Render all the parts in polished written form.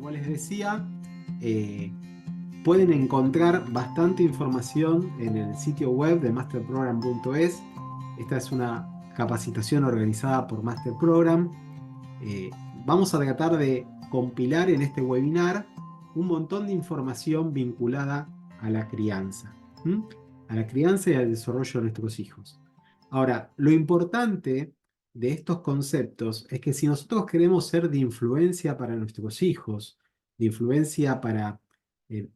como les decía, eh, pueden encontrar bastante información en el sitio web de masterprogram.es. Esta es una capacitación organizada por Masterprogram. Vamos a tratar de compilar en este webinar un montón de información vinculada a la crianza, ¿m? A la crianza y al desarrollo de nuestros hijos. Ahora, lo importante de estos conceptos es que si nosotros queremos ser de influencia para nuestros hijos, de influencia eh,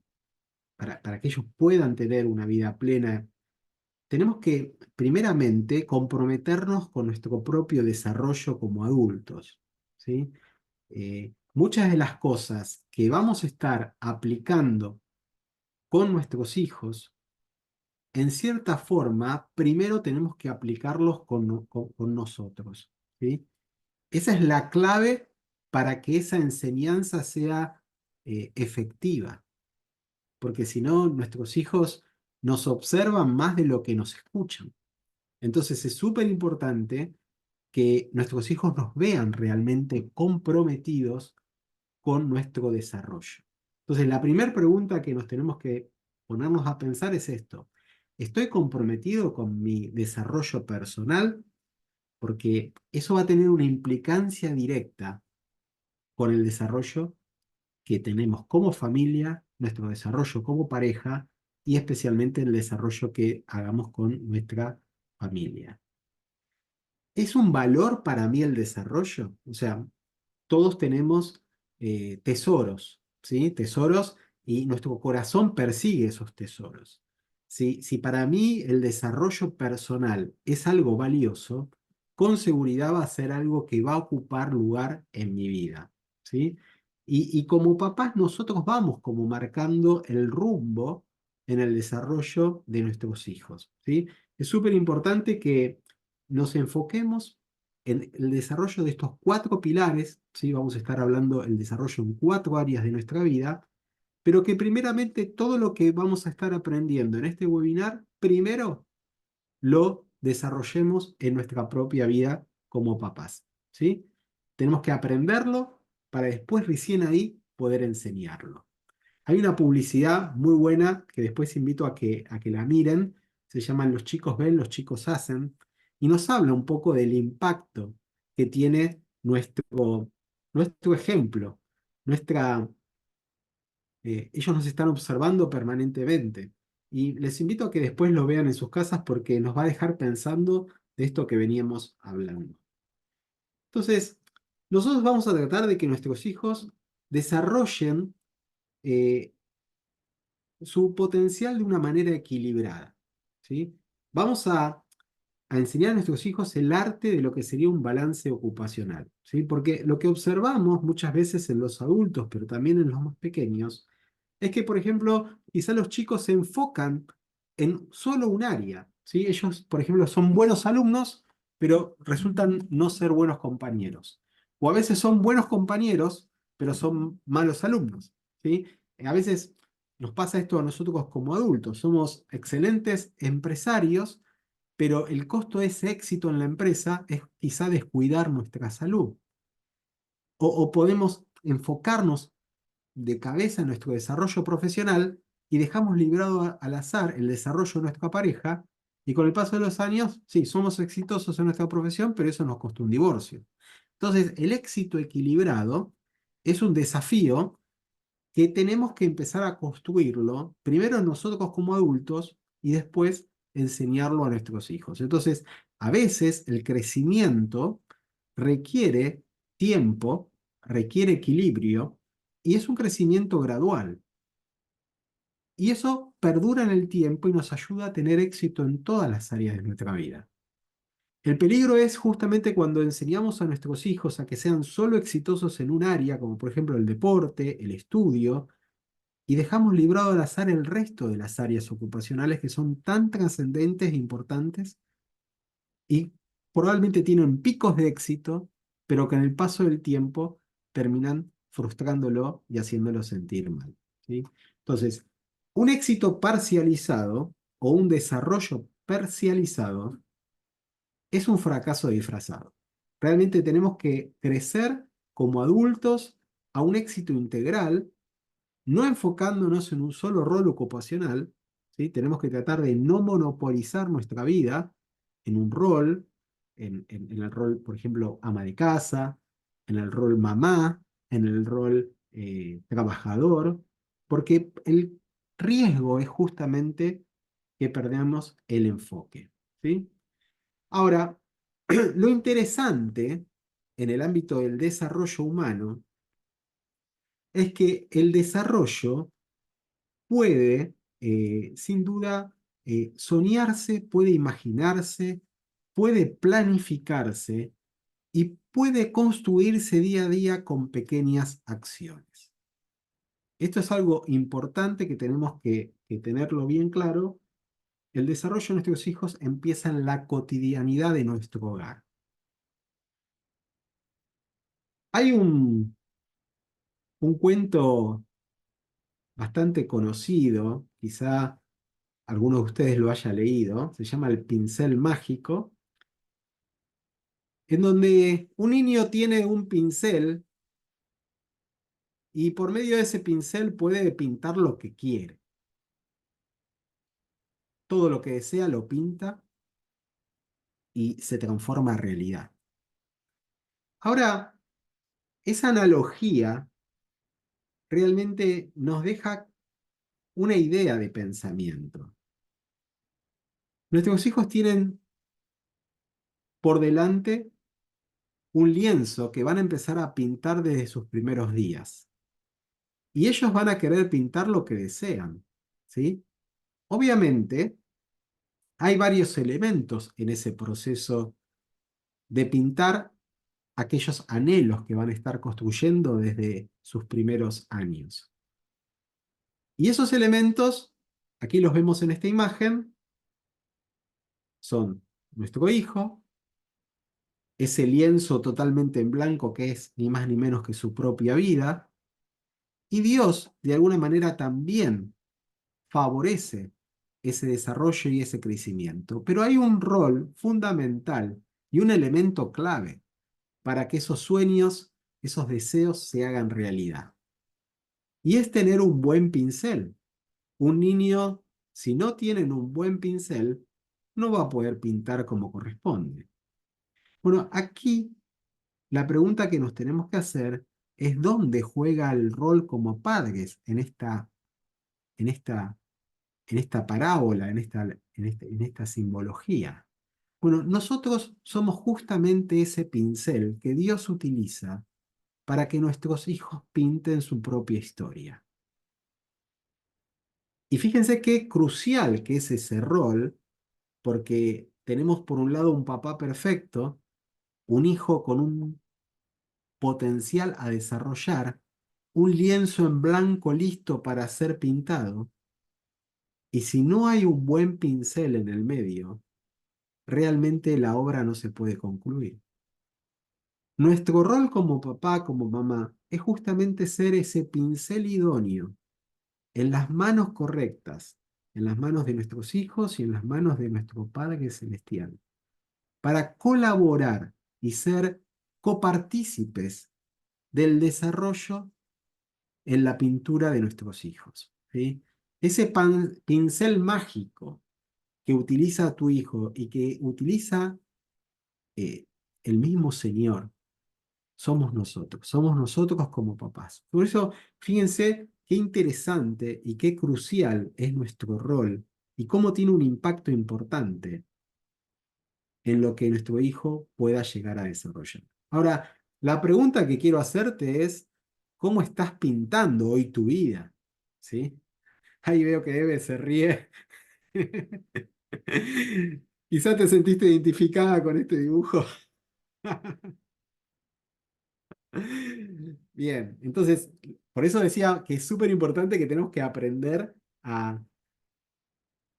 para que ellos puedan tener una vida plena, tenemos que, primeramente, comprometernos con nuestro propio desarrollo como adultos, ¿sí? Muchas de las cosas que vamos a estar aplicando con nuestros hijos, en cierta forma, primero tenemos que aplicarlos con nosotros, ¿sí? Esa es la clave para que esa enseñanza sea efectiva, porque si no, nuestros hijos nos observan más de lo que nos escuchan. Entonces es súper importante que nuestros hijos nos vean realmente comprometidos con nuestro desarrollo. Entonces, la primera pregunta que nos tenemos que ponernos a pensar es esto: ¿estoy comprometido con mi desarrollo personal? Porque eso va a tener una implicancia directa con el desarrollo que tenemos como familia, nuestro desarrollo como pareja y especialmente el desarrollo que hagamos con nuestra familia. ¿Es un valor para mí el desarrollo? O sea, todos tenemos tesoros, ¿sí? Tesoros, y nuestro corazón persigue esos tesoros. Si para mí el desarrollo personal es algo valioso, con seguridad va a ser algo que va a ocupar lugar en mi vida, ¿sí? Y como papás nosotros vamos como marcando el rumbo en el desarrollo de nuestros hijos, ¿sí? Es súper importante que nos enfoquemos en el desarrollo de estos cuatro pilares, ¿sí? Vamos a estar hablando del desarrollo en cuatro áreas de nuestra vida, pero que primeramente todo lo que vamos a estar aprendiendo en este webinar, primero lo desarrollemos en nuestra propia vida como papás, ¿sí? Tenemos que aprenderlo para después recién ahí poder enseñarlo. Hay una publicidad muy buena que después invito a que la miren, se llaman Los chicos ven, los chicos hacen, y nos habla un poco del impacto que tiene nuestro ejemplo, nuestra, ellos nos están observando permanentemente. Y les invito a que después lo vean en sus casas porque nos va a dejar pensando de esto que veníamos hablando. Entonces, nosotros vamos a tratar de que nuestros hijos desarrollen eh, su potencial de una manera equilibrada, ¿sí? Vamos a enseñar a nuestros hijos el arte de lo que sería un balance ocupacional, ¿sí? Porque lo que observamos muchas veces en los adultos, pero también en los más pequeños, es que, por ejemplo, quizá los chicos se enfocan en solo un área, ¿sí? Ellos, por ejemplo, son buenos alumnos, pero resultan no ser buenos compañeros. O a veces son buenos compañeros, pero son malos alumnos, ¿sí? A veces nos pasa esto a nosotros como adultos. Somos excelentes empresarios, pero el costo de ese éxito en la empresa es quizá descuidar nuestra salud. O podemos enfocarnos de cabeza en nuestro desarrollo profesional y dejamos librado al azar el desarrollo de nuestra pareja, y con el paso de los años, sí, somos exitosos en nuestra profesión, pero eso nos costó un divorcio. Entonces, el éxito equilibrado es un desafío que tenemos que empezar a construirlo, primero nosotros como adultos y después enseñarlo a nuestros hijos. Entonces, a veces el crecimiento requiere tiempo, requiere equilibrio, y es un crecimiento gradual. Y eso perdura en el tiempo y nos ayuda a tener éxito en todas las áreas de nuestra vida. El peligro es justamente cuando enseñamos a nuestros hijos a que sean solo exitosos en un área, como por ejemplo el deporte, el estudio, y dejamos librado al azar el resto de las áreas ocupacionales que son tan trascendentes e importantes y probablemente tienen picos de éxito, pero que en el paso del tiempo terminan frustrándolo y haciéndolo sentir mal, ¿sí? Entonces, un éxito parcializado o un desarrollo parcializado es un fracaso disfrazado. Realmente tenemos que crecer como adultos a un éxito integral, no enfocándonos en un solo rol ocupacional, ¿sí? Tenemos que tratar de no monopolizar nuestra vida en un rol, en el rol, por ejemplo, ama de casa, en el rol mamá, en el rol trabajador, porque el riesgo es justamente que perdamos el enfoque, ¿sí? Ahora, lo interesante en el ámbito del desarrollo humano es que el desarrollo puede, sin duda, soñarse, puede imaginarse, puede planificarse y puede construirse día a día con pequeñas acciones. Esto es algo importante que tenemos que tenerlo bien claro. El desarrollo de nuestros hijos empieza en la cotidianidad de nuestro hogar. Hay un cuento bastante conocido, quizá alguno de ustedes lo haya leído, se llama El pincel mágico, en donde un niño tiene un pincel y por medio de ese pincel puede pintar lo que quiere. Todo lo que desea lo pinta y se transforma en realidad. Ahora, esa analogía realmente nos deja una idea de pensamiento. Nuestros hijos tienen por delante un lienzo que van a empezar a pintar desde sus primeros días. Y ellos van a querer pintar lo que desean, ¿sí? Obviamente, hay varios elementos en ese proceso de pintar aquellos anhelos que van a estar construyendo desde sus primeros años. Y esos elementos, aquí los vemos en esta imagen, son nuestro hijo, ese lienzo totalmente en blanco que es ni más ni menos que su propia vida, y Dios, de alguna manera, también favorece ese desarrollo y ese crecimiento. Pero hay un rol fundamental y un elemento clave para que esos sueños, esos deseos se hagan realidad. Y es tener un buen pincel. Un niño, si no tienen un buen pincel, no va a poder pintar como corresponde. Bueno, aquí la pregunta que nos tenemos que hacer es dónde juega el rol como padres en esta, en esta parábola, en esta simbología. Bueno, nosotros somos justamente ese pincel que Dios utiliza para que nuestros hijos pinten su propia historia. Y fíjense qué crucial que es ese rol, porque tenemos por un lado un papá perfecto, un hijo con un potencial a desarrollar, un lienzo en blanco listo para ser pintado, y si no hay un buen pincel en el medio, realmente la obra no se puede concluir. Nuestro rol como papá, como mamá, es justamente ser ese pincel idóneo en las manos correctas, en las manos de nuestros hijos y en las manos de nuestro Padre Celestial, para colaborar y ser copartícipes del desarrollo en la pintura de nuestros hijos, ¿sí? Ese pincel mágico que utiliza tu hijo y que utiliza eh, el mismo Señor, somos nosotros como papás. Por eso, fíjense qué interesante y qué crucial es nuestro rol y cómo tiene un impacto importante en lo que nuestro hijo pueda llegar a desarrollar. Ahora, la pregunta que quiero hacerte es, ¿cómo estás pintando hoy tu vida? ¿Sí? Ahí veo que Eve se ríe. Quizá te sentiste identificada con este dibujo. Bien, entonces, por eso decía que es súper importante que tenemos que aprender a,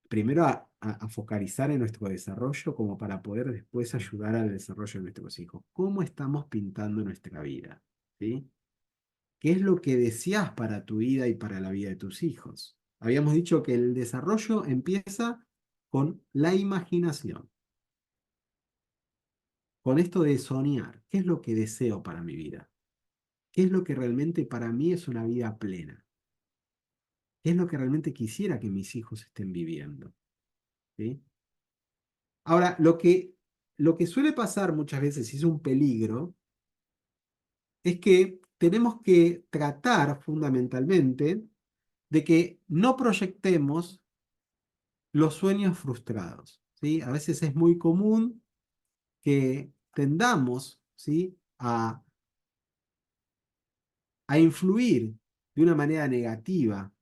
primero a focalizar en nuestro desarrollo como para poder después ayudar al desarrollo de nuestros hijos. ¿Cómo estamos pintando nuestra vida? ¿Sí? ¿Qué es lo que deseas para tu vida y para la vida de tus hijos? Habíamos dicho que el desarrollo empieza con la imaginación, con esto de soñar. ¿Qué es lo que deseo para mi vida? qué es lo que realmente para mí es una vida plena, qué es lo que realmente quisiera que mis hijos estén viviendo. ¿Sí? Ahora, lo que suele pasar muchas veces, y es un peligro, es que tenemos que tratar fundamentalmente de que no proyectemos los sueños frustrados. ¿Sí? A veces es muy común que tendamos, ¿sí?, a influir de una manera negativa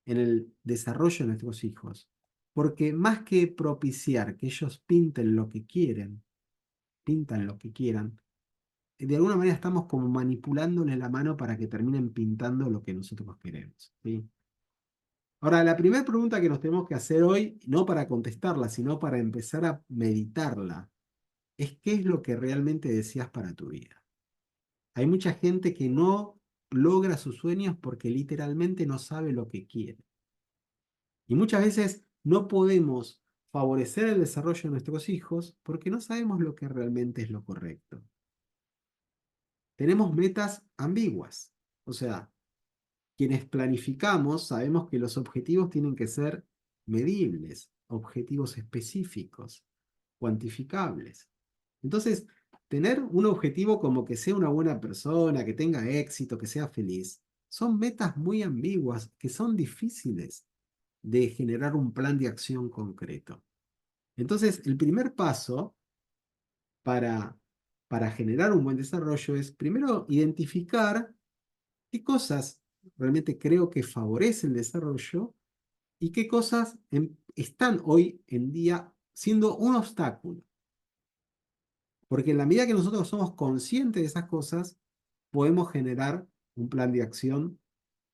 en el desarrollo de nuestros hijos, porque más que propiciar que ellos pinten lo que quieren, pintan lo que quieran, de alguna manera estamos como manipulándole la mano para que terminen pintando lo que nosotros queremos. ¿Sí? Ahora, la primera pregunta que nos tenemos que hacer hoy, no para contestarla, sino para empezar a meditarla, es qué es lo que realmente deseas para tu vida. Hay mucha gente que no logra sus sueños porque literalmente no sabe lo que quiere. Y muchas veces no podemos favorecer el desarrollo de nuestros hijos porque no sabemos lo que realmente es lo correcto. Tenemos metas ambiguas. O sea, quienes planificamos sabemos que los objetivos tienen que ser medibles, objetivos específicos, cuantificables. Entonces, tener un objetivo como que sea una buena persona, que tenga éxito, que sea feliz, son metas muy ambiguas que son difíciles de generar un plan de acción concreto. Entonces, el primer paso para, para generar un buen desarrollo es primero identificar qué cosas realmente creo que favorecen el desarrollo y qué cosas están hoy en día siendo un obstáculo. Porque en la medida que nosotros somos conscientes de esas cosas, podemos generar un plan de acción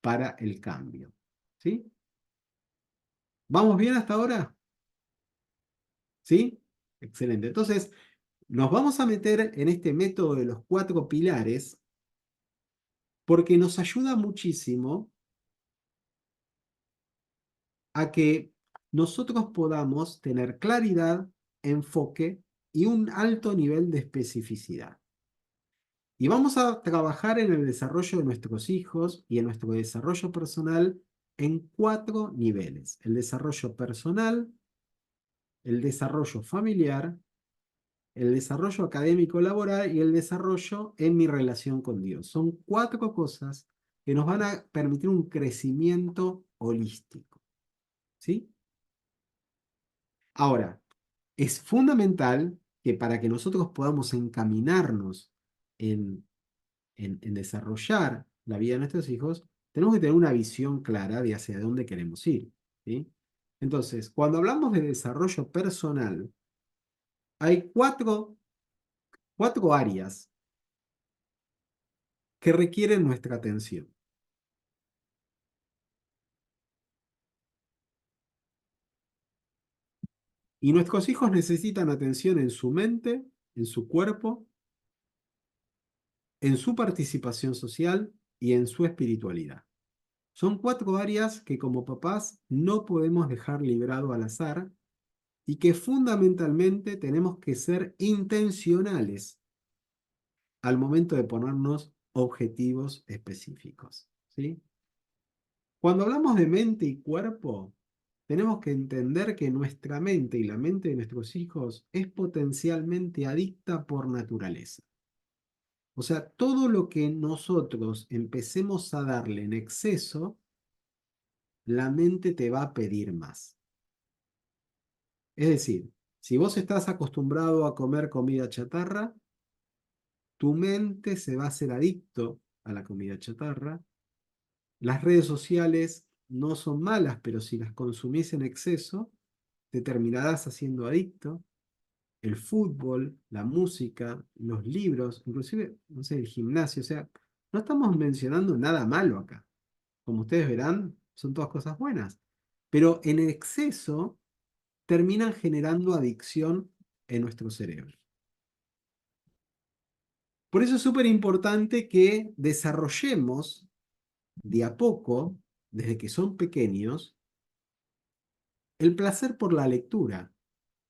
para el cambio. ¿Sí? ¿Vamos bien hasta ahora? ¿Sí? Excelente. Entonces, nos vamos a meter en este método de los 4 pilares porque nos ayuda muchísimo a que nosotros podamos tener claridad, enfoque y un alto nivel de especificidad. Y vamos a trabajar en el desarrollo de nuestros hijos y en nuestro desarrollo personal en 4 niveles. El desarrollo personal, el desarrollo familiar, el desarrollo académico laboral y el desarrollo en mi relación con Dios. Son 4 cosas que nos van a permitir un crecimiento holístico. ¿Sí? Ahora, es fundamental que para que nosotros podamos encaminarnos en, en desarrollar la vida de nuestros hijos, tenemos que tener una visión clara de hacia dónde queremos ir. ¿Sí? Entonces, cuando hablamos de desarrollo personal, hay cuatro áreas que requieren nuestra atención. Y nuestros hijos necesitan atención en su mente, en su cuerpo, en su participación social y en su espiritualidad. Son 4 áreas que como papás no podemos dejar librado al azar y que fundamentalmente tenemos que ser intencionales al momento de ponernos objetivos específicos. ¿Sí? Cuando hablamos de mente y cuerpo, tenemos que entender que nuestra mente y la mente de nuestros hijos es potencialmente adicta por naturaleza. O sea, todo lo que nosotros empecemos a darle en exceso, la mente te va a pedir más. Es decir, si vos estás acostumbrado a comer comida chatarra, tu mente se va a hacer adicto a la comida chatarra. Las redes sociales no son malas, pero si las consumís en exceso, te terminarás haciendo adicto. El fútbol, la música, los libros, inclusive, no sé, el gimnasio, o sea, no estamos mencionando nada malo acá. Como ustedes verán, son todas cosas buenas. Pero en exceso terminan generando adicción en nuestro cerebro. Por eso es súper importante que desarrollemos de a poco, desde que son pequeños, el placer por la lectura,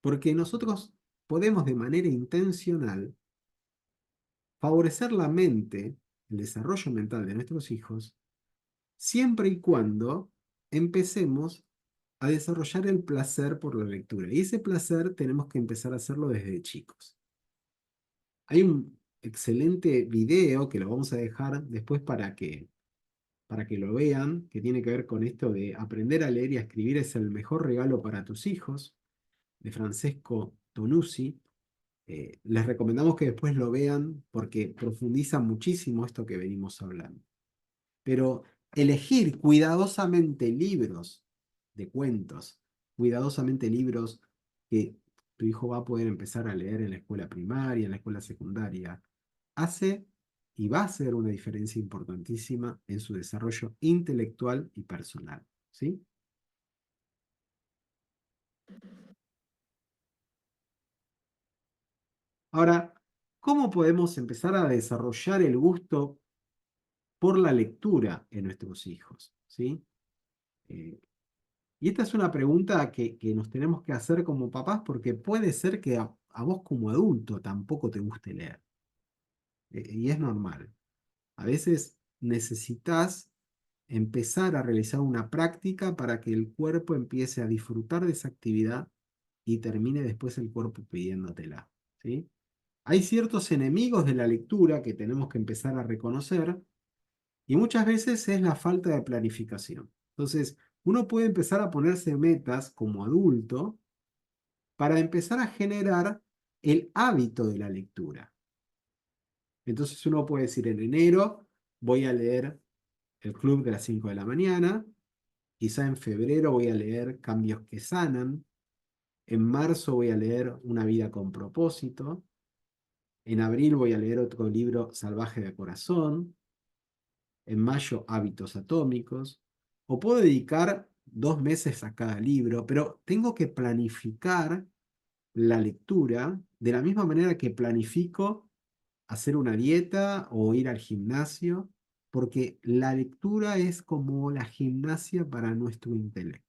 porque nosotros podemos de manera intencional favorecer la mente el desarrollo mental de nuestros hijos siempre y cuando empecemos a desarrollar el placer por la lectura. Y ese placer tenemos que empezar a hacerlo desde chicos. Hay un excelente video que lo vamos a dejar después para que lo vean, que tiene que ver con esto de aprender a leer y a escribir es el mejor regalo para tus hijos, de Francesco Tonucci. Les recomendamos que después lo vean porque profundiza muchísimo esto que venimos hablando. Pero elegir cuidadosamente libros de cuentos, cuidadosamente libros que tu hijo va a poder empezar a leer en la escuela primaria, en la escuela secundaria, hace y va a hacer una diferencia importantísima en su desarrollo intelectual y personal. ¿Sí? Ahora, ¿cómo podemos empezar a desarrollar el gusto por la lectura en nuestros hijos? ¿Sí? Eh, y esta es una pregunta que nos tenemos que hacer como papás porque puede ser que a vos como adulto tampoco te guste leer. Y es normal. A veces necesitas empezar a realizar una práctica para que el cuerpo empiece a disfrutar de esa actividad y termine después el cuerpo pidiéndotela. ¿Sí? Hay ciertos enemigos de la lectura que tenemos que empezar a reconocer y muchas veces es la falta de planificación. Entonces, uno puede empezar a ponerse metas como adulto para empezar a generar el hábito de la lectura. Entonces uno puede decir, en enero voy a leer El Club de las 5 de la mañana, quizá en febrero voy a leer Cambios que sanan, en marzo voy a leer Una vida con propósito, en abril voy a leer otro libro Salvaje de corazón, en mayo Hábitos atómicos, o puedo dedicar 2 meses a cada libro, pero tengo que planificar la lectura de la misma manera que planifico hacer una dieta o ir al gimnasio, porque la lectura es como la gimnasia para nuestro intelecto.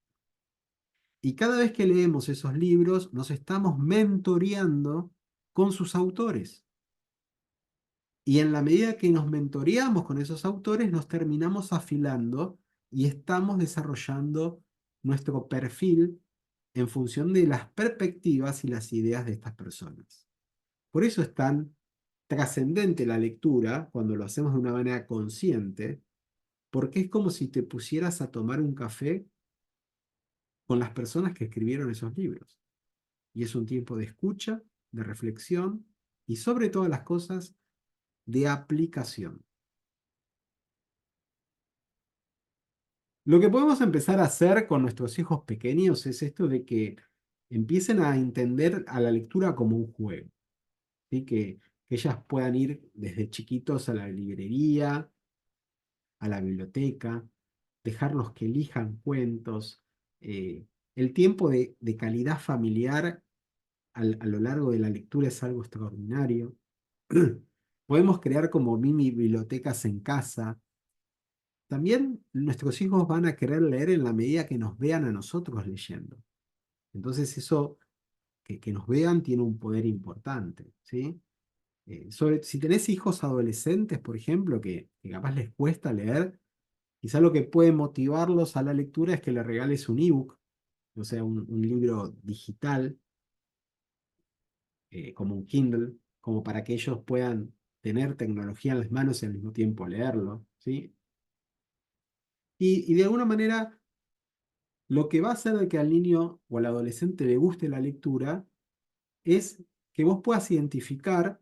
Y cada vez que leemos esos libros, nos estamos mentoreando con sus autores. Y en la medida que nos mentoreamos con esos autores, nos terminamos afilando y estamos desarrollando nuestro perfil en función de las perspectivas y las ideas de estas personas. Por eso es tan trascendente la lectura cuando lo hacemos de una manera consciente, porque es como si te pusieras a tomar un café con las personas que escribieron esos libros. Y es un tiempo de escucha, de reflexión y sobre todas las cosas, de aplicación. Lo que podemos empezar a hacer con nuestros hijos pequeños es esto de que empiecen a entender a la lectura como un juego, ¿sí? Que ellas puedan ir desde chiquitos a la librería, a la biblioteca, dejarlos que elijan cuentos. El tiempo de calidad familiar a lo largo de la lectura es algo extraordinario. Podemos crear como mini bibliotecas en casa. También nuestros hijos van a querer leer en la medida que nos vean a nosotros leyendo. Entonces eso, que nos vean, tiene un poder importante, ¿sí? Si tenés hijos adolescentes, por ejemplo, que capaz les cuesta leer, quizá lo que puede motivarlos a la lectura es que le regales un ebook, o sea, un libro digital, como un Kindle, como para que ellos puedan tener tecnología en las manos y al mismo tiempo leerlo, ¿sí? Y de alguna manera, lo que va a hacer de que al niño o al adolescente le guste la lectura es que vos puedas identificar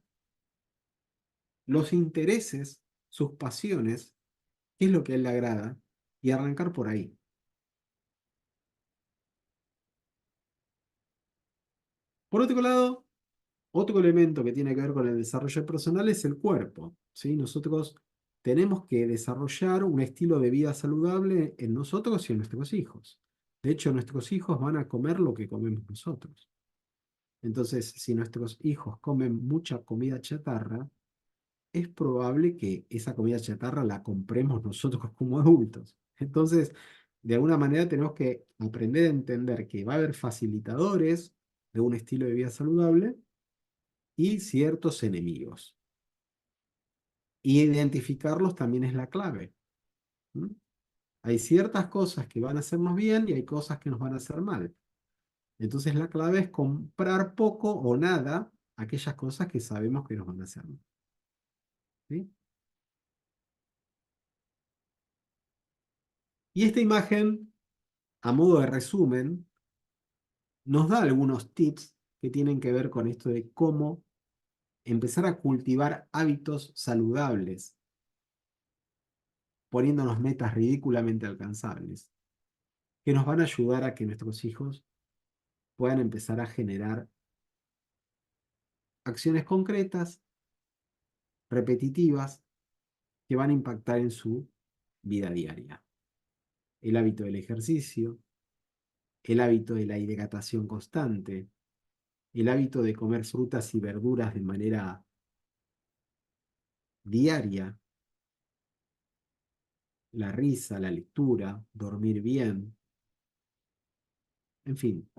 los intereses, sus pasiones, qué es lo que a él le agrada, y arrancar por ahí. Por otro lado, otro elemento que tiene que ver con el desarrollo personal es el cuerpo, ¿sí? Nosotros tenemos que desarrollar un estilo de vida saludable en nosotros y en nuestros hijos. De hecho, nuestros hijos van a comer lo que comemos nosotros. Entonces, si nuestros hijos comen mucha comida chatarra, es probable que esa comida chatarra la compremos nosotros como adultos. Entonces, de alguna manera tenemos que aprender a entender que va a haber facilitadores de un estilo de vida saludable y ciertos enemigos. Y identificarlos también es la clave. ¿Mm? Hay ciertas cosas que van a hacernos bien y hay cosas que nos van a hacer mal. Entonces la clave es comprar poco o nada aquellas cosas que sabemos que nos van a hacer mal. ¿Sí? Y esta imagen, a modo de resumen, nos da algunos tips que tienen que ver con esto de cómo empezar a cultivar hábitos saludables, poniéndonos metas ridículamente alcanzables, que nos van a ayudar a que nuestros hijos puedan empezar a generar acciones concretas, repetitivas, que van a impactar en su vida diaria. El hábito del ejercicio, el hábito de la hidratación constante, el hábito de comer frutas y verduras de manera diaria, la risa, la lectura, dormir bien, en fin.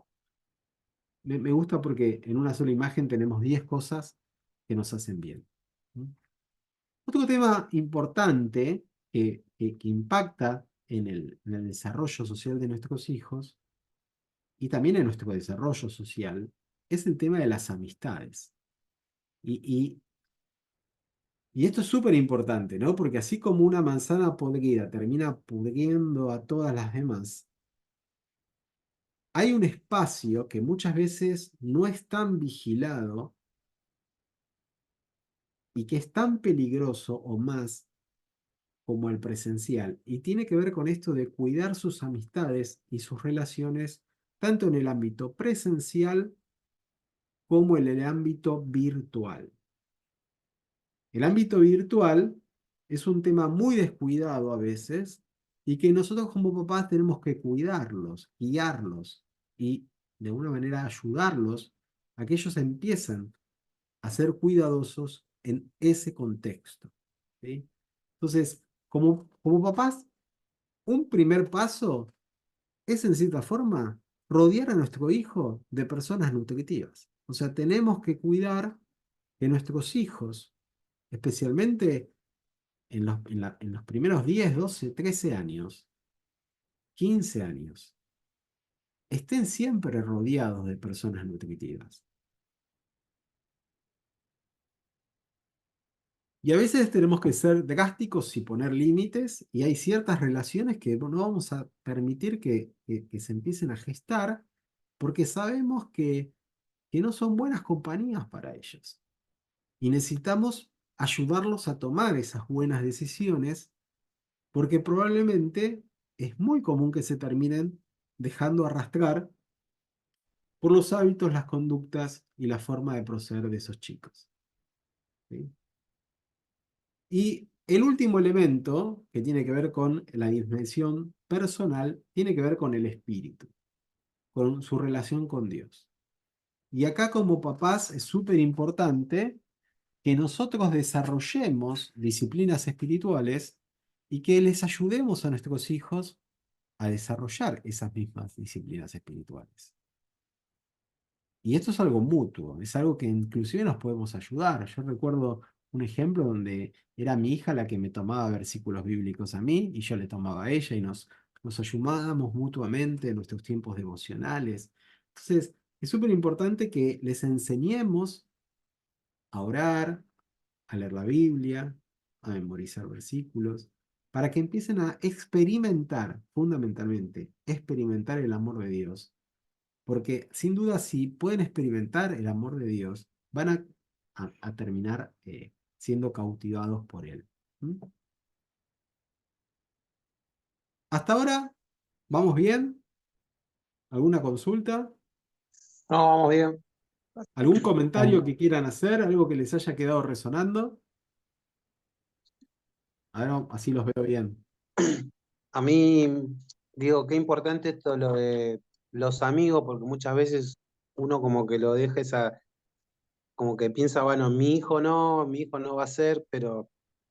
Me gusta porque en una sola imagen tenemos 10 cosas que nos hacen bien. ¿Mm? Otro tema importante que impacta en el desarrollo social de nuestros hijos y también en nuestro desarrollo social es el tema de las amistades. Y, y, y esto es súper importante, ¿no? Porque así como una manzana podrida termina pudriendo a todas las demás, hay un espacio que muchas veces no es tan vigilado y que es tan peligroso o más como el presencial. Y tiene que ver con esto de cuidar sus amistades y sus relaciones, tanto en el ámbito presencial como en el ámbito virtual. El ámbito virtual es un tema muy descuidado a veces y que nosotros como papás tenemos que cuidarlos, guiarlos y de alguna manera ayudarlos a que ellos empiecen a ser cuidadosos en ese contexto. ¿Sí? Entonces, como papás, un primer paso es en cierta forma rodear a nuestro hijo de personas nutritivas. O sea, tenemos que cuidar que nuestros hijos, especialmente en los primeros 10, 12, 13 años, 15 años, estén siempre rodeados de personas nutritivas. Y a veces tenemos que ser drásticos y poner límites, y hay ciertas relaciones que no vamos a permitir que se empiecen a gestar porque sabemos que no son buenas compañías para ellos. Y necesitamos ayudarlos a tomar esas buenas decisiones porque probablemente es muy común que se terminen dejando arrastrar por los hábitos, las conductas y la forma de proceder de esos chicos. ¿Sí? Y el último elemento que tiene que ver con la dimensión personal tiene que ver con el espíritu, con su relación con Dios. Y acá como papás es súper importante que nosotros desarrollemos disciplinas espirituales y que les ayudemos a nuestros hijos a desarrollar esas mismas disciplinas espirituales. Y esto es algo mutuo, es algo que inclusive nos podemos ayudar. Yo recuerdo un ejemplo donde era mi hija la que me tomaba versículos bíblicos a mí y yo le tomaba a ella y nos ayudábamos mutuamente en nuestros tiempos devocionales. Entonces, es súper importante que les enseñemos a orar, a leer la Biblia, a memorizar versículos, para que empiecen a experimentar, fundamentalmente, experimentar el amor de Dios. Porque sin duda, si pueden experimentar el amor de Dios, van a terminar siendo cautivados por Él. ¿Mm? Hasta ahora, ¿vamos bien? ¿Alguna consulta? No, vamos bien. ¿Algún comentario Um, que quieran hacer? ¿Algo que les haya quedado resonando? A ver, así los veo bien. A mí, digo, qué importante esto lo de los amigos, porque muchas veces uno como que lo deja esa, como que piensa, bueno, mi hijo no va a ser, pero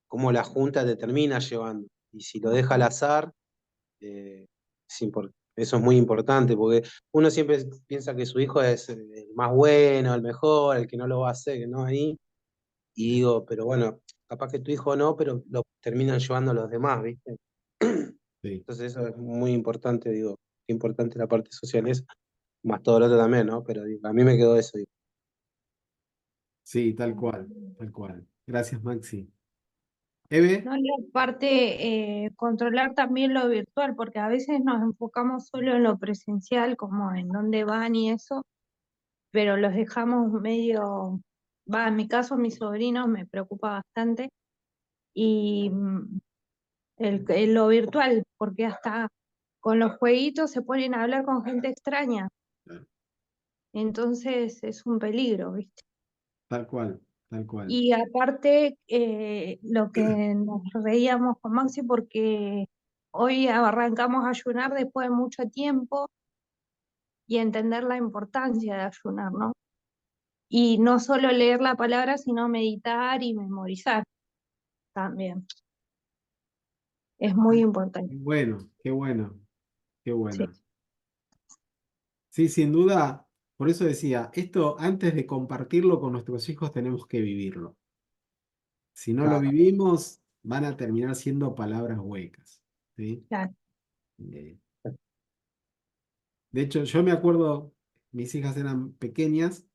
como la junta te termina llevando. Y si lo deja al azar, eso es muy importante, porque uno siempre piensa que su hijo es el más bueno, el mejor, el que no lo va a hacer, que no ahí. Y digo, pero bueno. capaz que tu hijo no, pero lo terminan llevando los demás, ¿viste? Sí, Entonces eso es muy importante, digo, qué importante la parte social es, más todo lo otro también, ¿no? Pero digo, a mí me quedó eso, digo. sí, tal cual, tal cual. Gracias, Maxi. Eve, No, y aparte, controlar también lo virtual, porque a veces nos enfocamos solo en lo presencial, como en dónde van y eso, pero los dejamos medio, va, en mi caso, mi sobrino me preocupa bastante, y lo virtual, porque hasta con los jueguitos se ponen a hablar con gente extraña, entonces es un peligro, ¿viste? tal cual, tal cual. Y aparte, lo que nos reíamos con Maxi porque hoy arrancamos a ayunar después de mucho tiempo y entender la importancia de ayunar, ¿no? Y no solo leer la palabra, sino meditar y memorizar también. Es muy importante. Bueno, qué bueno, qué Sí, bueno. Sí, sin duda, por eso decía, esto antes de compartirlo con nuestros hijos tenemos que vivirlo. Si no lo Claro. vivimos, van a terminar siendo palabras huecas, ¿sí? claro. Eh, de hecho, yo me acuerdo, mis hijas eran pequeñas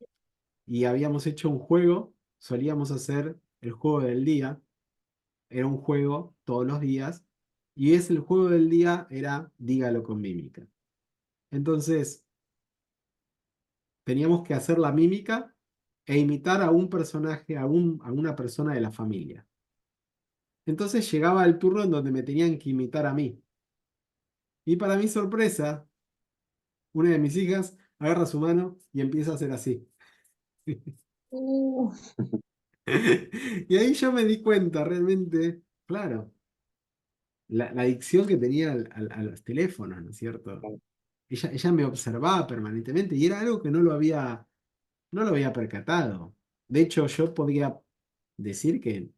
y habíamos hecho un juego, solíamos hacer el juego del día, era un juego todos los días, y el juego del día era dígalo con mímica. Entonces, teníamos que hacer la mímica e imitar a un personaje, a una persona de la familia. Entonces llegaba el turno en donde me tenían que imitar a mí. Y para mi sorpresa, una de mis hijas agarra su mano y empieza a hacer así. Uh, Y ahí yo me di cuenta realmente, claro, la adicción que tenía a los teléfonos, ¿no es cierto? Ella me observaba permanentemente y era algo que no lo había percatado. De hecho, yo podría decir que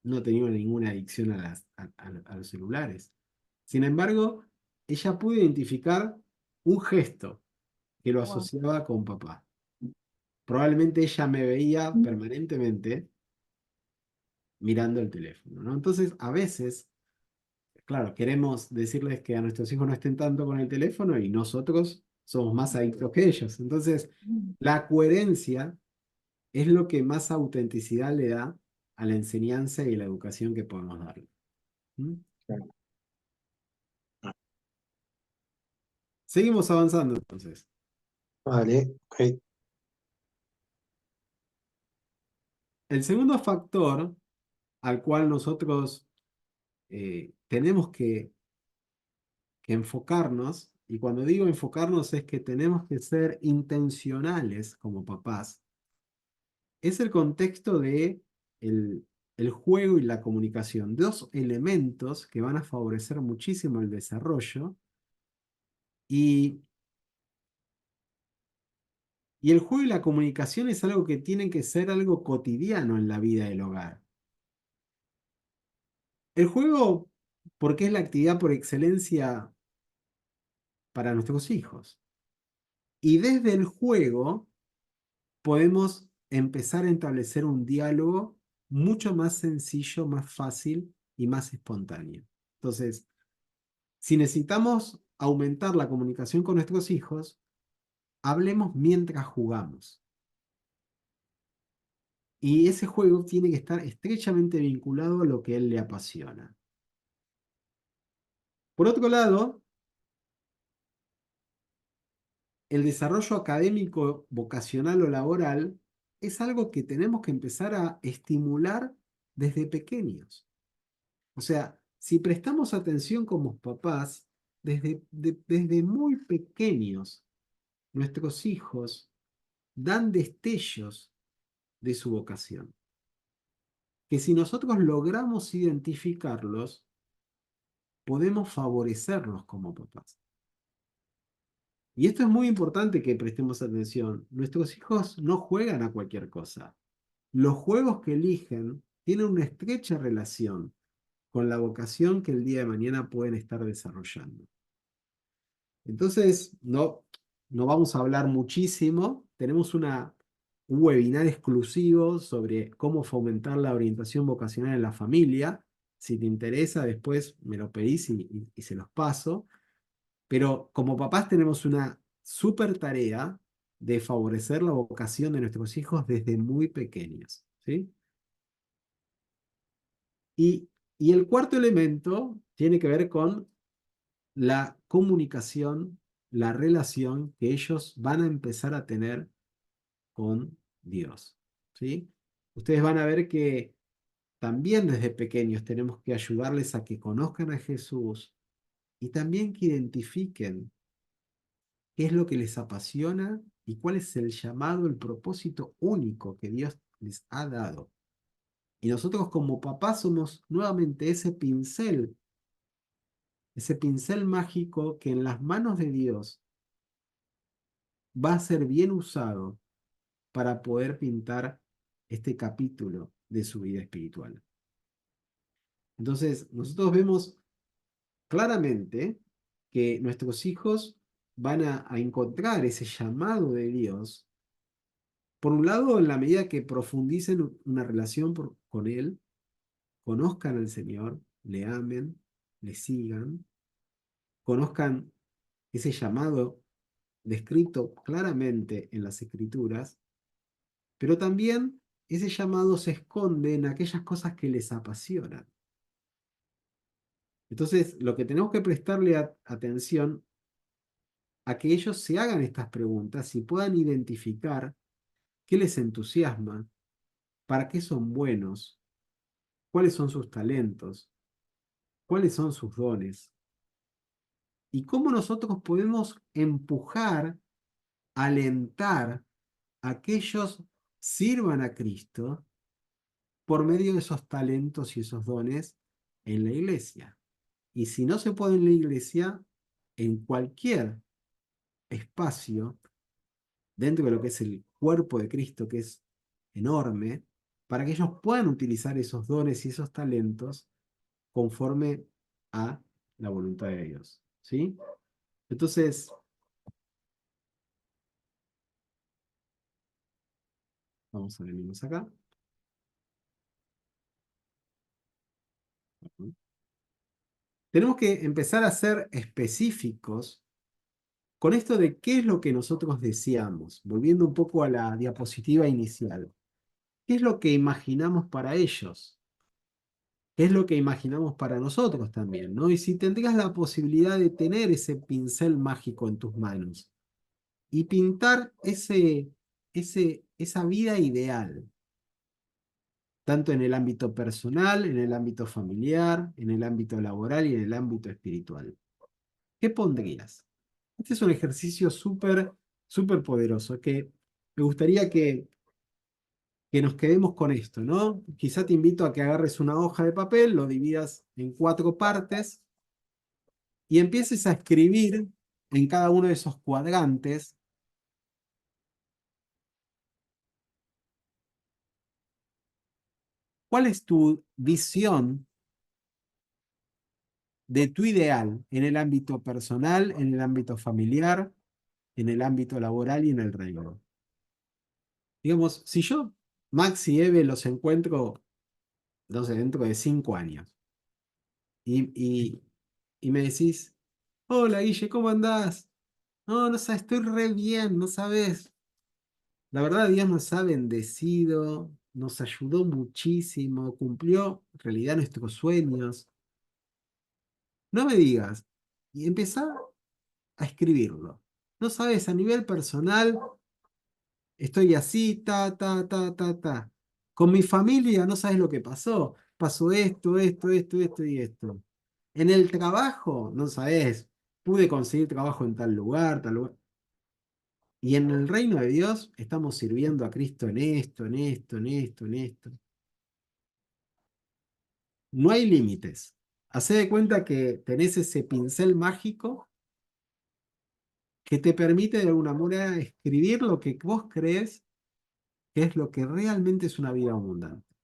no tenía ninguna adicción a los celulares. Sin embargo, ella pudo identificar un gesto que lo wow. asociaba con papá. Probablemente ella me veía permanentemente mirando el teléfono, ¿no? Entonces, a veces, claro, queremos decirles que a nuestros hijos no estén tanto con el teléfono y nosotros somos más adictos que ellos. Entonces, la coherencia es lo que más autenticidad le da a la enseñanza y la educación que podemos darle. ¿Mm? Seguimos avanzando entonces. Vale, ok. El segundo factor al cual nosotros tenemos que enfocarnos, y cuando digo enfocarnos es que tenemos que ser intencionales como papás, es el contexto de el juego y la comunicación, dos elementos que van a favorecer muchísimo el desarrollo y, y el juego y la comunicación es algo que tiene que ser algo cotidiano en la vida del hogar. El juego, porque es la actividad por excelencia para nuestros hijos. Y desde el juego podemos empezar a establecer un diálogo mucho más sencillo, más fácil y más espontáneo. Entonces, si necesitamos aumentar la comunicación con nuestros hijos, hablemos mientras jugamos. Y ese juego tiene que estar estrechamente vinculado a lo que a él le apasiona. Por otro lado, el desarrollo académico, vocacional o laboral es algo que tenemos que empezar a estimular desde pequeños. O sea, si prestamos atención como papás, desde muy pequeños, nuestros hijos dan destellos de su vocación, que si nosotros logramos identificarlos, podemos favorecerlos como papás. Y esto es muy importante que prestemos atención. Nuestros hijos no juegan a cualquier cosa. Los juegos que eligen tienen una estrecha relación con la vocación que el día de mañana pueden estar desarrollando. Entonces, no vamos a hablar muchísimo. Tenemos un webinar exclusivo sobre cómo fomentar la orientación vocacional en la familia. Si te interesa, después me lo pedís y se los paso. Pero como papás tenemos una súper tarea de favorecer la vocación de nuestros hijos desde muy pequeños, ¿sí? Y, y el cuarto elemento tiene que ver con la comunicación, la relación que ellos van a empezar a tener con Dios, ¿sí? Ustedes van a ver que también desde pequeños tenemos que ayudarles a que conozcan a Jesús y también que identifiquen qué es lo que les apasiona y cuál es el llamado, el propósito único que Dios les ha dado. Y nosotros como papás somos nuevamente ese pincel mágico que en las manos de Dios va a ser bien usado para poder pintar este capítulo de su vida espiritual. Entonces, nosotros vemos claramente que nuestros hijos van a encontrar ese llamado de Dios, por un lado, en la medida que profundicen una relación con Él, conozcan al Señor, le amen, le sigan, conozcan ese llamado descrito claramente en las Escrituras, pero también ese llamado se esconde en aquellas cosas que les apasionan. Entonces, lo que tenemos que prestarle atención a que ellos se hagan estas preguntas y puedan identificar qué les entusiasma, para qué son buenos, cuáles son sus talentos, cuáles son sus dones y cómo nosotros podemos empujar, alentar a que ellos sirvan a Cristo por medio de esos talentos y esos dones en la iglesia. Y si no se puede en la iglesia, en cualquier espacio dentro de lo que es el cuerpo de Cristo, que es enorme, para que ellos puedan utilizar esos dones y esos talentos conforme a la voluntad de Dios. ¿Sí? Entonces, vamos a venirnos acá. Tenemos que empezar a ser específicos con esto de qué es lo que nosotros deseamos, volviendo un poco a la diapositiva inicial. ¿Qué es lo que imaginamos para ellos? ¿Qué es lo que imaginamos para nosotros también, ¿no? Y si tendrías la posibilidad de tener ese pincel mágico en tus manos y pintar esa vida ideal, tanto en el ámbito personal, en el ámbito familiar, en el ámbito laboral y en el ámbito espiritual. ¿Qué pondrías? Este es un ejercicio súper poderoso que me gustaría que nos quedemos con esto, ¿no? Quizá te invito a que agarres una hoja de papel, lo dividas en 4 partes y empieces a escribir en cada uno de esos cuadrantes cuál es tu visión de tu ideal en el ámbito personal, en el ámbito familiar, en el ámbito laboral y en el reino. Digamos, si yo, Max y Eve, los encuentro, no sé, dentro de 5 años, y, y, y me decís, hola Guille, ¿cómo andás? No, no sabes, estoy re bien, no sabes. La verdad, Dios nos ha bendecido, nos ayudó muchísimo, cumplió en realidad nuestros sueños. No me digas, y empezá a escribirlo. No sabes, a nivel personal, estoy así, ta. Con mi familia no sabes lo que pasó. Pasó esto y esto. En el trabajo, no sabes, pude conseguir trabajo en tal lugar, tal lugar. Y en el reino de Dios estamos sirviendo a Cristo en esto, en esto, en esto, en esto. No hay límites. Hacé de cuenta que tenés ese pincel mágico que te permite de alguna manera escribir lo que vos crees que es lo que realmente es una vida abundante.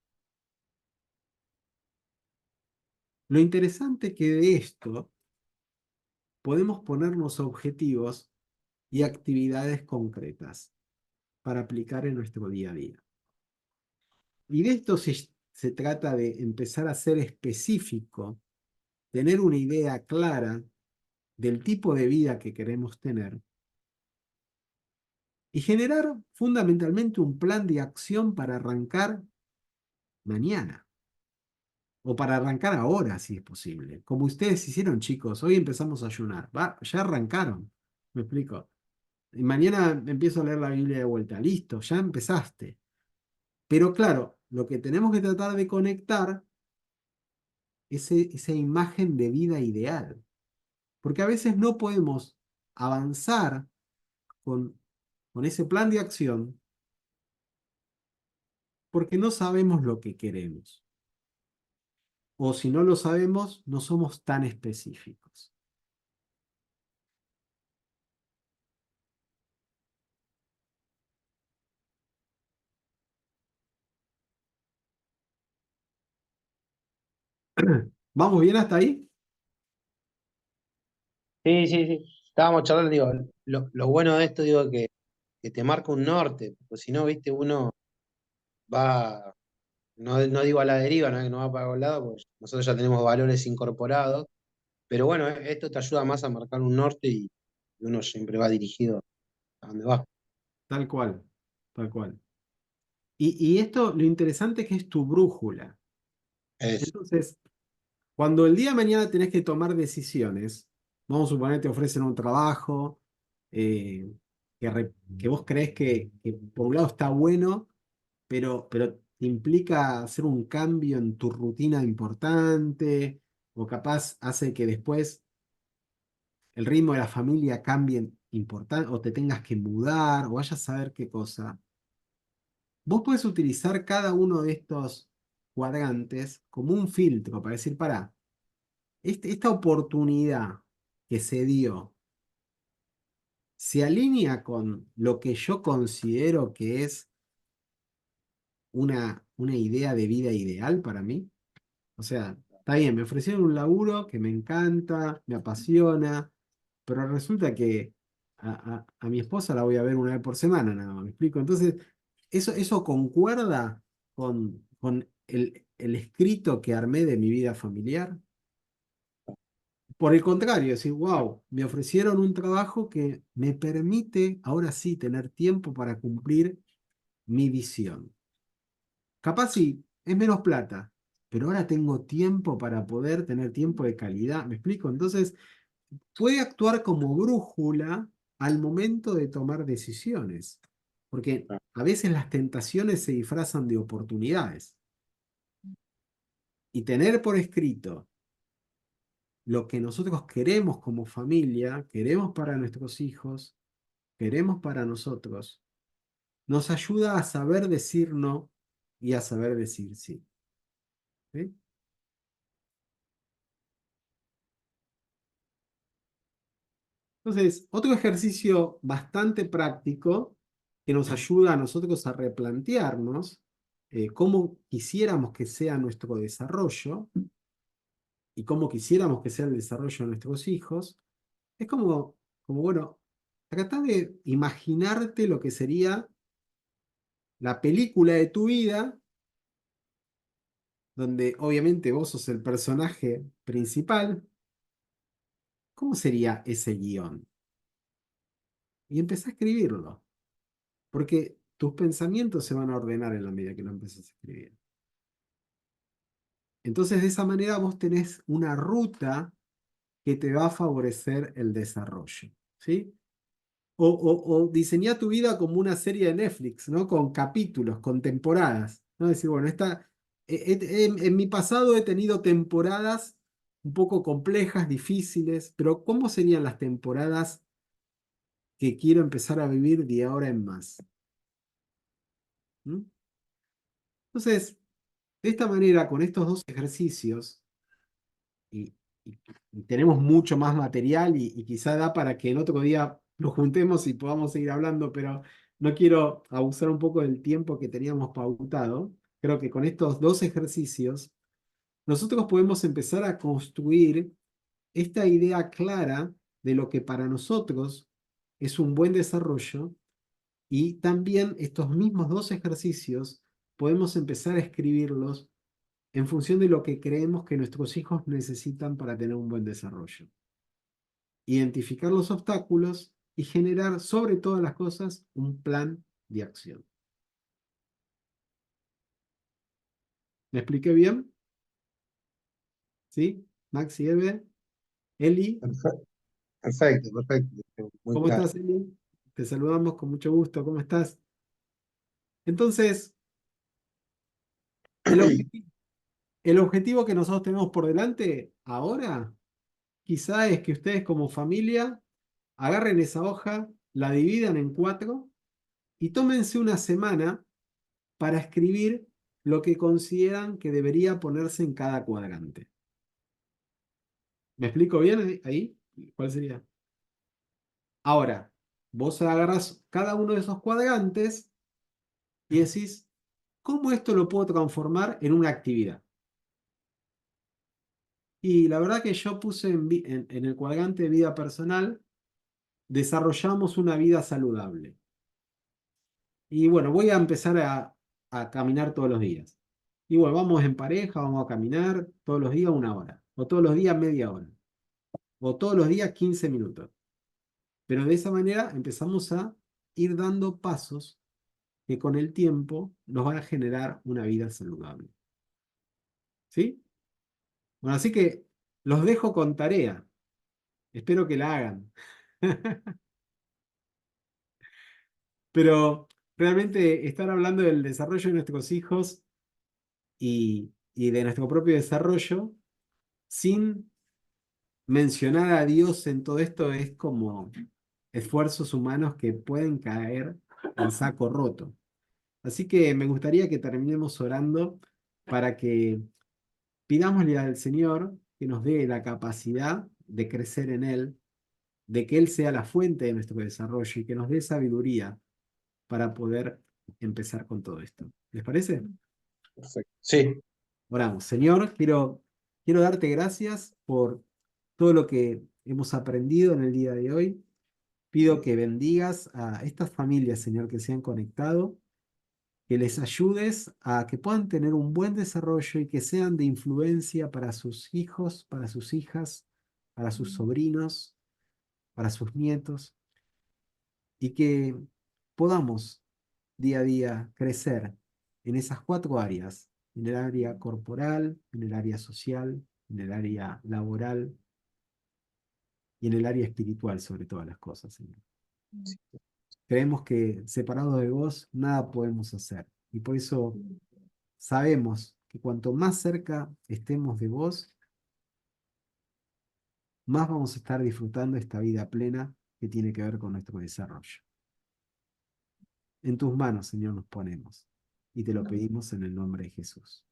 Lo interesante que de esto podemos ponernos objetivos y actividades concretas para aplicar en nuestro día a día. Y de esto se trata de empezar a ser específico, tener una idea clara del tipo de vida que queremos tener y generar fundamentalmente un plan de acción para arrancar mañana o para arrancar ahora, si es posible. Como ustedes hicieron, chicos, hoy empezamos a ayunar, ya arrancaron, ¿me explico? Y mañana empiezo a leer la Biblia de vuelta, listo, ya empezaste. Pero claro, lo que tenemos que tratar de conectar es esa imagen de vida ideal, porque a veces no podemos avanzar con, con ese plan de acción porque no sabemos lo que queremos. O si no lo sabemos, no somos tan específicos. ¿Vamos bien hasta ahí? Sí, sí, sí. Estábamos charlando, digo, lo bueno de esto, digo, que te marca un norte, porque si no, viste, uno va, no digo a la deriva, no, que no va para algún lado, porque nosotros ya tenemos valores incorporados, pero bueno, esto te ayuda más a marcar un norte y uno siempre va dirigido a donde va. Tal cual, tal cual. Y esto, lo interesante es que es tu brújula. Es, Entonces, cuando el día de mañana tenés que tomar decisiones, vamos a suponer que te ofrecen un trabajo eh, que vos crees que por un lado está bueno, pero te implica hacer un cambio en tu rutina importante, o capaz hace que después el ritmo de la familia cambie importante, o te tengas que mudar, o vayas a saber qué cosa. Vos puedes utilizar cada uno de estos cuadrantes como un filtro para decir, pará, esta oportunidad que se dio se alinea con lo que yo considero que es una idea de vida ideal para mí. O sea, está bien, me ofrecieron un laburo que me encanta, me apasiona, pero resulta que a mi esposa la voy a ver una vez por semana, nada más, ¿me explico? Entonces, eso concuerda con el escrito que armé de mi vida familiar. Por el contrario, decir, wow, me ofrecieron un trabajo que me permite ahora sí tener tiempo para cumplir mi visión. Capaz sí, es menos plata, pero ahora tengo tiempo para poder tener tiempo de calidad. ¿Me explico? Entonces, puede actuar como brújula al momento de tomar decisiones, porque a veces las tentaciones se disfrazan de oportunidades. Y tener por escrito lo que nosotros queremos como familia, queremos para nuestros hijos, queremos para nosotros, nos ayuda a saber decir no y a saber decir sí. ¿Sí? Entonces, otro ejercicio bastante práctico que nos ayuda a nosotros a replantearnos cómo quisiéramos que sea nuestro desarrollo y cómo quisiéramos que sea el desarrollo de nuestros hijos, es como bueno, tratar de imaginarte lo que sería la película de tu vida, donde obviamente vos sos el personaje principal. ¿Cómo sería ese guión? Y empezá a escribirlo, porque tus pensamientos se van a ordenar en la medida que lo empieces a escribir. Entonces, de esa manera vos tenés una ruta que te va a favorecer el desarrollo, ¿sí? O diseñar tu vida como una serie de Netflix, ¿no? Con capítulos, con temporadas, ¿no? Decir, bueno, en mi pasado he tenido temporadas un poco complejas, difíciles, pero ¿cómo serían las temporadas que quiero empezar a vivir de ahora en más? ¿Mm? Entonces, de esta manera, con estos dos ejercicios, y, y- y tenemos mucho más material y quizá da para que en otro día nos juntemos y podamos seguir hablando, pero no quiero abusar un poco del tiempo que teníamos pautado. Creo que con estos dos ejercicios nosotros podemos empezar a construir esta idea clara de lo que para nosotros es un buen desarrollo Y también estos mismos dos ejercicios podemos empezar a escribirlos en función de lo que creemos que nuestros hijos necesitan para tener un buen desarrollo. Identificar los obstáculos y generar sobre todas las cosas un plan de acción. ¿Me expliqué bien? ¿Sí? Maxi, Eve, Eli, Perfecto, perfecto, perfecto, muy ¿cómo claro. estás, Eli? Te saludamos con mucho gusto, ¿cómo estás? Entonces, el objetivo, el objetivo que nosotros tenemos por delante ahora, quizá es que ustedes como familia agarren esa hoja, la dividan en 4 y tómense una semana para escribir lo que consideran que debería ponerse en cada cuadrante. ¿Me explico bien ahí? ¿Cuál sería? Ahora, vos agarras cada uno de esos cuadrantes y decís, ¿cómo esto lo puedo transformar en una actividad? Y la verdad que yo puse en el cuadrante de vida personal, desarrollamos una vida saludable. Y bueno, voy a empezar a caminar todos los días. Y bueno, vamos en pareja, vamos a caminar todos los días 1 hora, o todos los días media hora, o todos los días 15 minutos. Pero de esa manera empezamos a ir dando pasos que con el tiempo nos van a generar una vida saludable. ¿Sí? Bueno, así que los dejo con tarea. Espero que la hagan. Pero realmente estar hablando del desarrollo de nuestros hijos y de nuestro propio desarrollo sin mencionar a Dios en todo esto es como esfuerzos humanos que pueden caer en saco roto. Así que me gustaría que terminemos orando para que pidámosle al Señor que nos dé la capacidad de crecer en Él, de que Él sea la fuente de nuestro desarrollo y que nos dé sabiduría para poder empezar con todo esto. ¿Les parece? Perfecto. Sí, Oramos. Señor, quiero darte gracias por todo lo que hemos aprendido en el día de hoy. Pido que bendigas a estas familias, Señor, que se han conectado, que les ayudes a que puedan tener un buen desarrollo y que sean de influencia para sus hijos, para sus hijas, para sus sobrinos, para sus nietos, y que podamos día a día crecer en esas 4 áreas, en el área corporal, en el área social, en el área laboral y en el área espiritual sobre todas las cosas, Señor. Creemos que separados de vos nada podemos hacer y por eso sabemos que cuanto más cerca estemos de vos, más vamos a estar disfrutando esta vida plena que tiene que ver con nuestro desarrollo. En tus manos, Señor, nos ponemos y te lo pedimos en el nombre de Jesús.